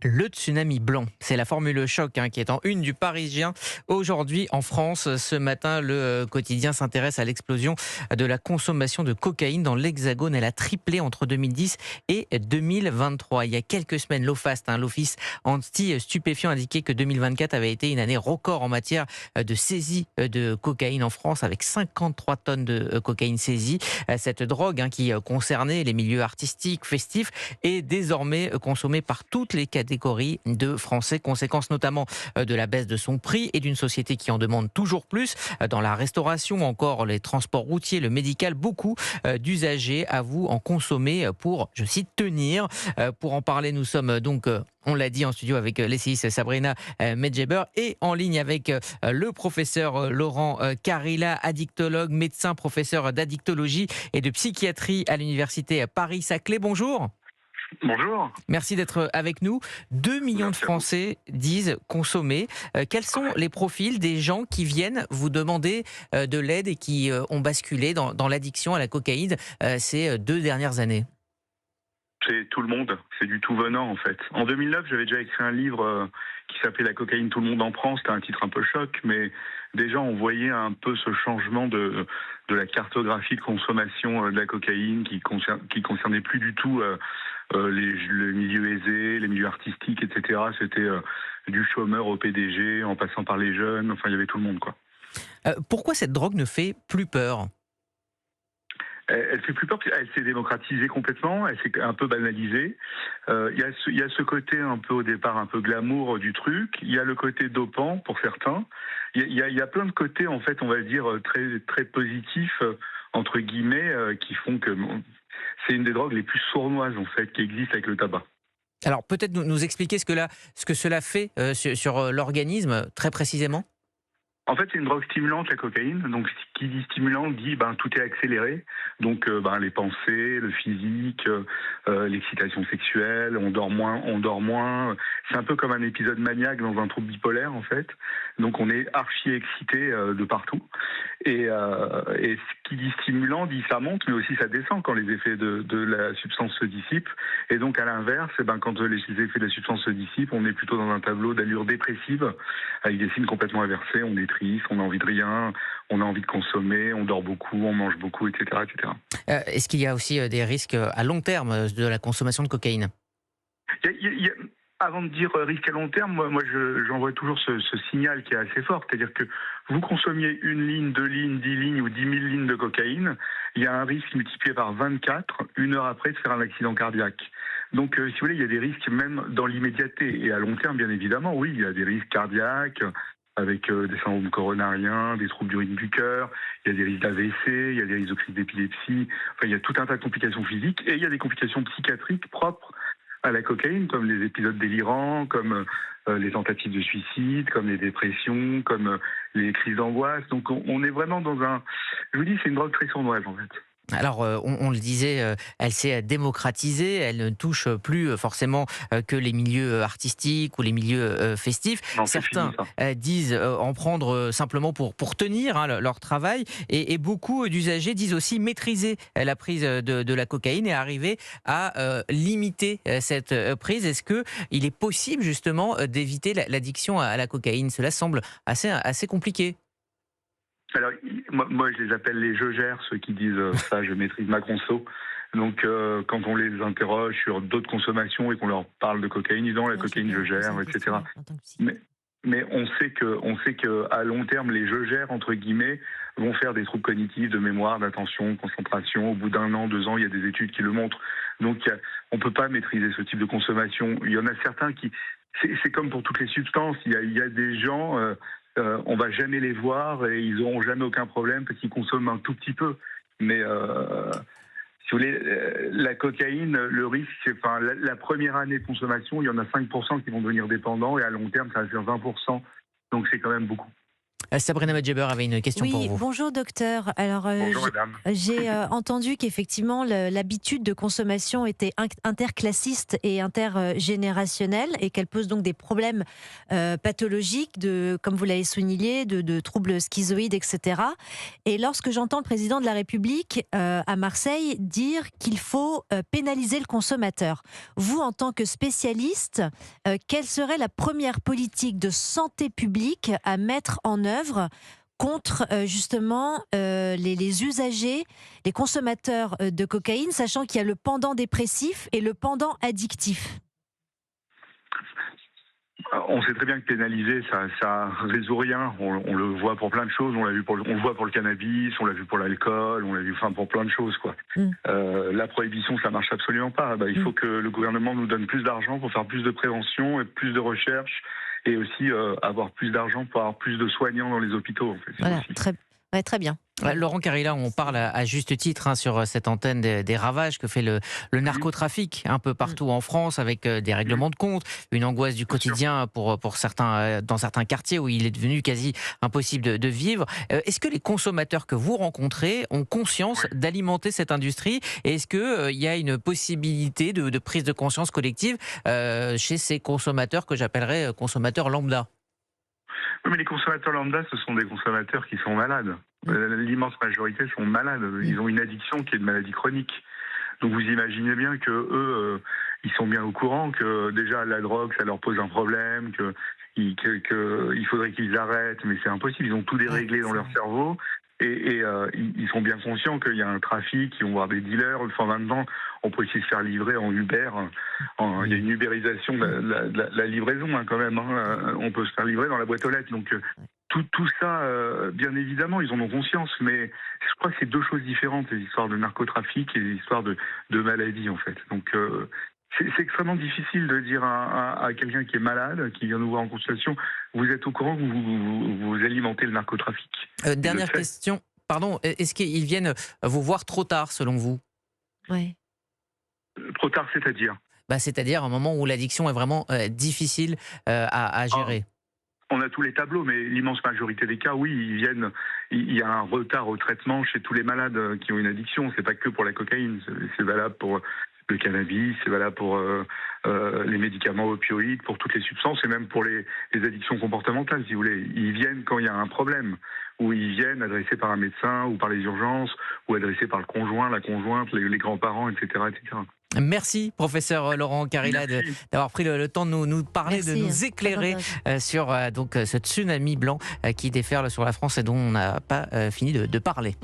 Le tsunami blanc, c'est la formule choc qui est en une du Parisien aujourd'hui en France. Ce matin, le quotidien s'intéresse à l'explosion de la consommation de cocaïne dans l'Hexagone. Elle a triplé entre 2010 et 2023. Il y a quelques semaines, l'OFAST, l'Office anti-stupéfiants, indiquait que 2024 avait été une année record en matière de saisie de cocaïne en France, avec 53 tonnes de cocaïne saisie. Cette drogue qui concernait les milieux artistiques, festifs, est désormais consommée par toutes les catégories de Français, conséquence notamment de la baisse de son prix et d'une société qui en demande toujours plus. Dans la restauration, encore les transports routiers, le médical, beaucoup d'usagers avouent en consommer pour, je cite, tenir. Pour en parler, nous sommes donc, on l'a dit, en studio avec l'essayiste Sabrina Medjeber et en ligne avec le professeur Laurent Carilla, addictologue, médecin, professeur d'addictologie et de psychiatrie à l'université Paris-Saclay. Bonjour. Bonjour. Merci d'être avec nous. 2 millions de Merci à vous. Français disent consommer. Quels sont les profils des gens qui viennent vous demander de l'aide et qui ont basculé dans l'addiction à la cocaïne ces 2 dernières années? C'est tout le monde, c'est du tout venant en fait. En 2009, j'avais déjà écrit un livre qui s'appelait La cocaïne, tout le monde en prend. C'était un titre un peu choc, mais déjà on voyait un peu ce changement de la cartographie de consommation de la cocaïne qui concernait plus du tout les milieux aisés, les milieux artistiques, etc. C'était du chômeur au PDG, en passant par les jeunes, enfin il y avait tout le monde quoi. Pourquoi cette drogue ne fait plus peur? Elle fait plus peur, parce qu'elle s'est démocratisée complètement, elle s'est un peu banalisée. Il y a ce côté un peu au départ un peu glamour du truc. Il y a le côté dopant pour certains. Il y a plein de côtés en fait, on va dire très très positifs entre guillemets qui font que c'est une des drogues les plus sournoises en fait qui existent avec le tabac. Alors peut-être nous expliquer ce que cela fait sur l'organisme très précisément? En fait, c'est une drogue stimulante, la cocaïne. Donc, qui dit stimulant dit tout est accéléré. Donc, les pensées, le physique, l'excitation sexuelle, on dort moins, on dort moins. C'est un peu comme un épisode maniaque dans un trouble bipolaire, en fait. Donc, on est archi excité de partout. Et ce qui dit stimulant dit ça monte, mais aussi ça descend quand les effets de la substance se dissipent. Et donc, à l'inverse, quand les effets de la substance se dissipent, on est plutôt dans un tableau d'allure dépressive, avec des signes complètement inversés. On est triste, on a envie de rien, on a envie de consommer, on dort beaucoup, on mange beaucoup, etc. etc. Est-ce qu'il y a aussi des risques à long terme de la consommation de cocaïne? Il y a- Avant de dire risque à long terme, j'envoie toujours ce signal qui est assez fort, c'est-à-dire que vous consommiez une ligne, 2 lignes, 10 lignes ou 10 000 lignes de cocaïne, il y a un risque multiplié par 24, une heure après, de faire un accident cardiaque. Donc, si vous voulez, il y a des risques même dans l'immédiateté. Et à long terme, bien évidemment, oui, il y a des risques cardiaques, avec des syndromes coronariens, des troubles du rythme du cœur, il y a des risques d'AVC, il y a des risques de crise d'épilepsie, enfin, il y a tout un tas de complications physiques, et il y a des complications psychiatriques propres à la cocaïne, comme les épisodes délirants, comme les tentatives de suicide, comme les dépressions, comme les crises d'angoisse. Donc on est vraiment dans un... Je vous dis, c'est une drogue très sournoise en fait. Alors, on le disait, elle s'est démocratisée, elle ne touche plus forcément que les milieux artistiques ou les milieux festifs. Non, c'est fini Certains ça. disent en prendre simplement pour tenir leur travail, et beaucoup d'usagers disent aussi maîtriser la prise de la cocaïne et arriver à limiter cette prise. Est-ce qu'il est possible justement d'éviter l'addiction à la cocaïne? Cela semble assez compliqué. Alors, moi, je les appelle les je gère, ceux qui disent ça, je maîtrise ma conso. Donc, quand on les interroge sur d'autres consommations et qu'on leur parle de cocaïne, ils disent non, la Ouais, je cocaïne, vais je poser gère, une etc. question en tant que psy. Mais, mais on sait que à long terme, les je gère entre guillemets vont faire des troubles cognitifs, de mémoire, d'attention, de concentration. Au bout d'un an, 2 ans, il y a des études qui le montrent. Donc, on peut pas maîtriser ce type de consommation. Il y en a certains qui, c'est comme pour toutes les substances. Il y a des gens, on va jamais les voir et ils auront jamais aucun problème parce qu'ils consomment un tout petit peu. Mais si vous voulez, la cocaïne, le risque, c'est, la première année de consommation, il y en a 5% qui vont devenir dépendants et à long terme, ça va faire 20%. Donc c'est quand même beaucoup. Sabrina Medjeber avait une question pour Oui, vous. bonjour docteur. Alors, Bonjour madame. j'ai entendu qu'effectivement l'habitude de consommation était interclassiste et intergénérationnelle et qu'elle pose donc des problèmes pathologiques, comme vous l'avez souligné, de troubles schizoïdes, etc. Et lorsque j'entends le président de la République à Marseille dire qu'il faut pénaliser le consommateur, vous, en tant que spécialiste, quelle serait la première politique de santé publique à mettre en œuvre contre justement les usagers, les consommateurs de cocaïne, sachant qu'il y a le pendant dépressif et le pendant addictif? On sait très bien que pénaliser, ça résout rien. On le voit pour plein de choses. On le voit pour le cannabis, on l'a vu pour l'alcool, on l'a vu pour plein de choses, quoi. Mm. La prohibition, ça marche absolument pas. Il faut que le gouvernement nous donne plus d'argent pour faire plus de prévention et plus de recherche, et aussi avoir plus d'argent pour avoir plus de soignants dans les hôpitaux. En fait. Voilà, très bien. Laurent Carilla, on parle à juste titre sur cette antenne des ravages que fait le narcotrafic un peu partout en France, avec des règlements de compte, une angoisse du quotidien pour certains, dans certains quartiers où il est devenu quasi impossible de vivre. Est-ce que les consommateurs que vous rencontrez ont conscience d'alimenter cette industrie, et est-ce qu'il y a une possibilité de prise de conscience collective chez ces consommateurs que j'appellerais consommateurs lambda? Oui, mais les consommateurs lambda, ce sont des consommateurs qui sont malades. L'immense majorité sont malades. Ils ont une addiction qui est une maladie chronique. Donc vous imaginez bien que eux, ils sont bien au courant que déjà la drogue, ça leur pose un problème, qu'il faudrait qu'ils arrêtent, mais c'est impossible. Ils ont tout déréglé dans leur cerveau. Et ils sont bien conscients qu'il y a un trafic, ils vont voir des dealers. Enfin, maintenant, on peut aussi se faire livrer en Uber. Il y a une ubérisation de la livraison, quand même. On peut se faire livrer dans la boîte aux lettres. Donc, tout ça, bien évidemment, ils en ont conscience. Mais je crois que c'est deux choses différentes, les histoires de narcotrafic et les histoires de maladie, en fait. Donc, c'est extrêmement difficile de dire à quelqu'un qui est malade, qui vient nous voir en consultation, vous êtes au courant que vous alimentez le narcotrafic. Dernière question, pardon, est-ce qu'ils viennent vous voir trop tard selon vous? Ouais. Trop tard, c'est-à-dire? C'est-à-dire un moment où l'addiction est vraiment difficile à gérer. On a tous les tableaux, mais l'immense majorité des cas, oui, il y a un retard au traitement chez tous les malades qui ont une addiction. C'est pas que pour la cocaïne, c'est valable pour le cannabis, c'est valable pour les médicaments opioïdes, pour toutes les substances, et même pour les addictions comportementales, si vous voulez. Ils viennent quand il y a un problème, ou ils viennent adressés par un médecin, ou par les urgences, ou adressés par le conjoint, la conjointe, les grands-parents, etc., etc. Merci, professeur Laurent Carilla, d'avoir pris le temps de nous parler, de nous éclairer sur ce tsunami blanc qui déferle sur la France et dont on n'a pas fini de parler.